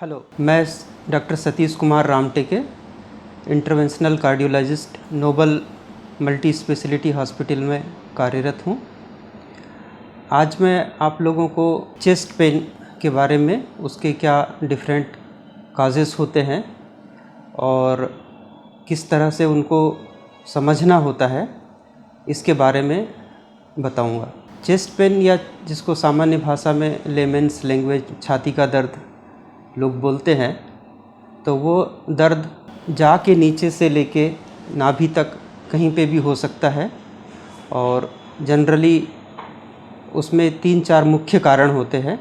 Hello, मैं doctor Satish Kumar Ramteke, interventional cardiologist, Noble multi speciality hospital में कार्यरत हूँ। आज मैं आप लोगों को चेस्ट पेन के बारे में, उसके क्या डिफरेंट काजेस होते हैं और किस तरह से उनको समझना होता है, इसके बारे में बताऊँगा। चेस्ट पेन या जिसको सामान्य भाषा में लेमेन्स लैंग्वेज छाती का दर्द लोग बोलते हैं, तो वो दर्द जाँ के नीचे से लेके नाभि तक कहीं पे भी हो सकता है और जनरली उसमें 3-4 मुख्य कारण होते हैं।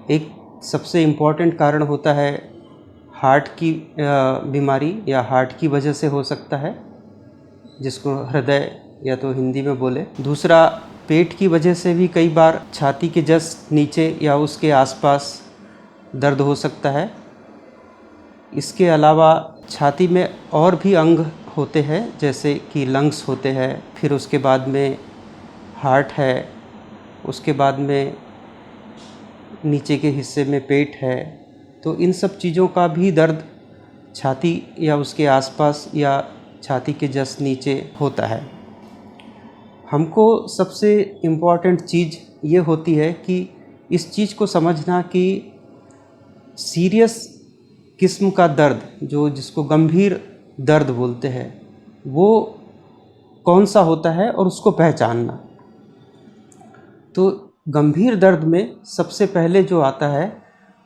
एक सबसे इम्पॉर्टेंट कारण होता है हार्ट की बीमारी या हार्ट की वजह से हो सकता है, जिसको हृदय या तो हिंदी में बोले। दूसरा, पेट की वजह से भी कई बार छाती के जस्ट नीचे या उसके आसपास दर्द हो सकता है। इसके अलावा छाती में और भी अंग होते हैं, जैसे कि लंग्स होते हैं, फिर उसके बाद में हार्ट है, उसके बाद में नीचे के हिस्से में पेट है। तो इन सब चीज़ों का भी दर्द छाती या उसके आसपास या छाती के जस्ट नीचे होता है। हमको सबसे इम्पॉर्टेंट चीज़ ये होती है कि इस चीज़ को समझना कि सीरियस किस्म का दर्द, जिसको गंभीर दर्द बोलते हैं, वो कौन सा होता है और उसको पहचानना। तो गंभीर दर्द में सबसे पहले जो आता है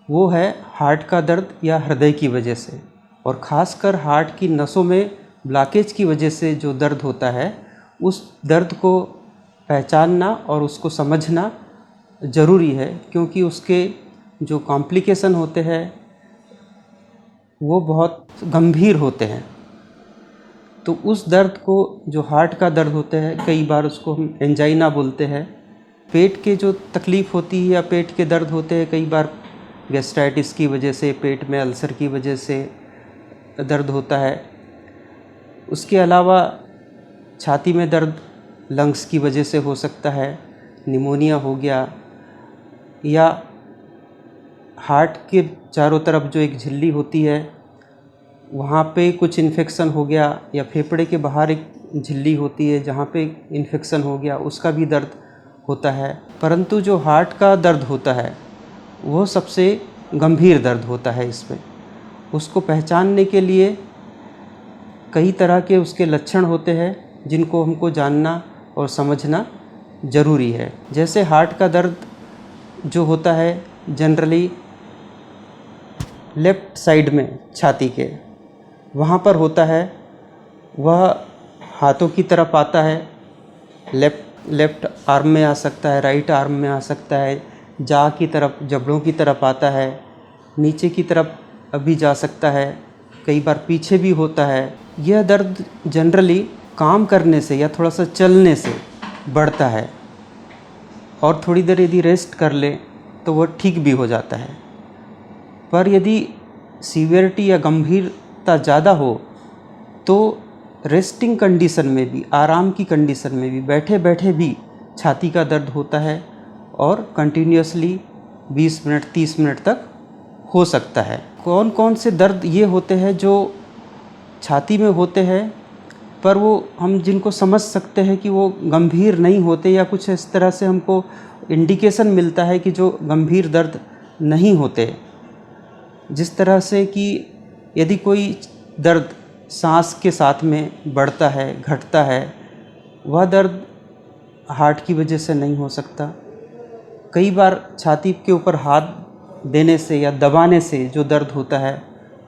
वो है हार्ट का दर्द या हृदय की वजह से, और ख़ासकर हार्ट की नसों में ब्लॉकेज की वजह से जो दर्द होता है, उस दर्द को पहचानना और उसको समझना ज़रूरी है, क्योंकि उसके जो कॉम्प्लिकेशन होते हैं वो बहुत गंभीर होते हैं। तो उस दर्द को, जो हार्ट का दर्द होता है, कई बार उसको हम एंजाइना बोलते हैं। पेट के जो तकलीफ़ होती है या पेट के दर्द होते हैं, कई बार गैस्ट्राइटिस की वजह से, पेट में अल्सर की वजह से दर्द होता है। उसके अलावा छाती में दर्द लंग्स की वजह से हो सकता है, निमोनिया हो गया, या हार्ट के चारों तरफ जो एक झिल्ली होती है वहाँ पे कुछ इन्फेक्शन हो गया, या फेफड़े के बाहर एक झिल्ली होती है जहाँ पे इन्फेक्शन हो गया, उसका भी दर्द होता है। परंतु जो हार्ट का दर्द होता है वो सबसे गंभीर दर्द होता है। इसमें उसको पहचानने के लिए कई तरह के उसके लक्षण होते हैं, जिनको हमको जानना और समझना ज़रूरी है। जैसे हार्ट का दर्द जो होता है जनरली लेफ़्ट साइड में छाती के वहाँ पर होता है, वह हाथों की तरफ आता है, लेफ़्ट आर्म में आ सकता है, राइट आर्म में आ सकता है, जाँ की तरफ, जबड़ों की तरफ आता है, नीचे की तरफ अभी जा सकता है, कई बार पीछे भी होता है। यह दर्द जनरली काम करने से या थोड़ा सा चलने से बढ़ता है, और थोड़ी देर यदि रेस्ट कर ले तो वह ठीक भी हो जाता है। पर यदि सीवियरिटी या गंभीरता ज़्यादा हो तो रेस्टिंग कंडीशन में भी, आराम की कंडीशन में भी, बैठे बैठे भी छाती का दर्द होता है, और कंटिन्यूसली 20 मिनट 30 मिनट तक हो सकता है। कौन कौन से दर्द ये होते हैं जो छाती में होते हैं, पर वो हम जिनको समझ सकते हैं कि वो गंभीर नहीं होते, या कुछ इस तरह से हमको इंडिकेशन मिलता है कि जो गंभीर दर्द नहीं होते। जिस तरह से कि यदि कोई दर्द सांस के साथ में बढ़ता है, घटता है, वह दर्द हार्ट की वजह से नहीं हो सकता। कई बार छाती के ऊपर हाथ देने से या दबाने से जो दर्द होता है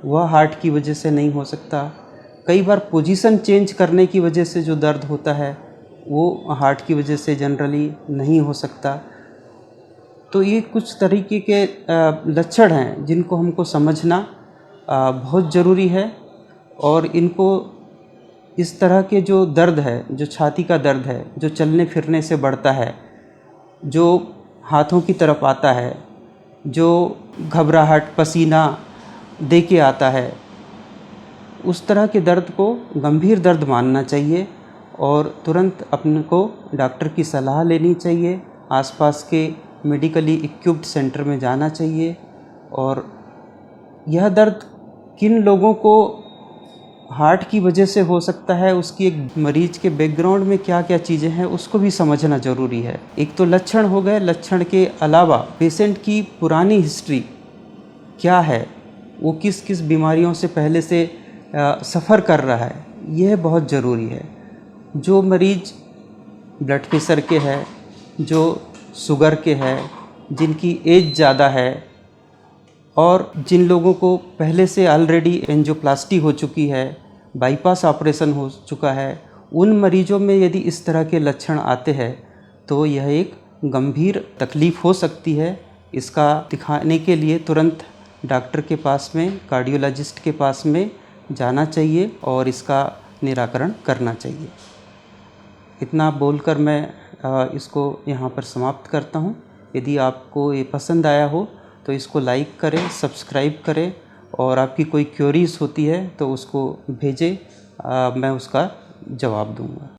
वह हार्ट की वजह से नहीं हो सकता। कई बार पोजीशन चेंज करने की वजह से जो दर्द होता है वो हार्ट की वजह से जनरली नहीं हो सकता। तो ये कुछ तरीके के लक्षण हैं जिनको हमको समझना बहुत ज़रूरी है, और इनको, इस तरह के जो दर्द है, जो छाती का दर्द है, जो चलने फिरने से बढ़ता है, जो हाथों की तरफ आता है, जो घबराहट, पसीना दे के आता है, उस तरह के दर्द को गंभीर दर्द मानना चाहिए और तुरंत अपने को डॉक्टर की सलाह लेनी चाहिए। आसपास के मेडिकली इक्विप्ड सेंटर में जाना चाहिए और यह दर्द किन लोगों को हार्ट की वजह से हो सकता है, उसकी एक मरीज के बैकग्राउंड में क्या क्या चीज़ें हैं उसको भी समझना ज़रूरी है। एक तो लक्षण हो गए, लक्षण के अलावा पेशेंट की पुरानी हिस्ट्री क्या है, वो किस किस बीमारियों से पहले से सफ़र कर रहा है, यह बहुत ज़रूरी है। जो मरीज ब्लड प्रेशर के हैं, जो शुगर के हैं, जिनकी एज ज़्यादा है और जिन लोगों को पहले से ऑलरेडी एंजियोप्लास्टी हो चुकी है, बाईपास ऑपरेशन हो चुका है, उन मरीजों में यदि इस तरह के लक्षण आते हैं तो यह एक गंभीर तकलीफ़ हो सकती है। इसका दिखाने के लिए तुरंत डॉक्टर के पास में, कार्डियोलॉजिस्ट के पास में जाना चाहिए और इसका निराकरण करना चाहिए। इतना बोलकर मैं इसको यहाँ पर समाप्त करता हूँ। यदि आपको ये पसंद आया हो तो इसको लाइक करें, सब्सक्राइब करें और आपकी कोई क्वेरीज़ होती है तो उसको भेजें, मैं उसका जवाब दूँगा।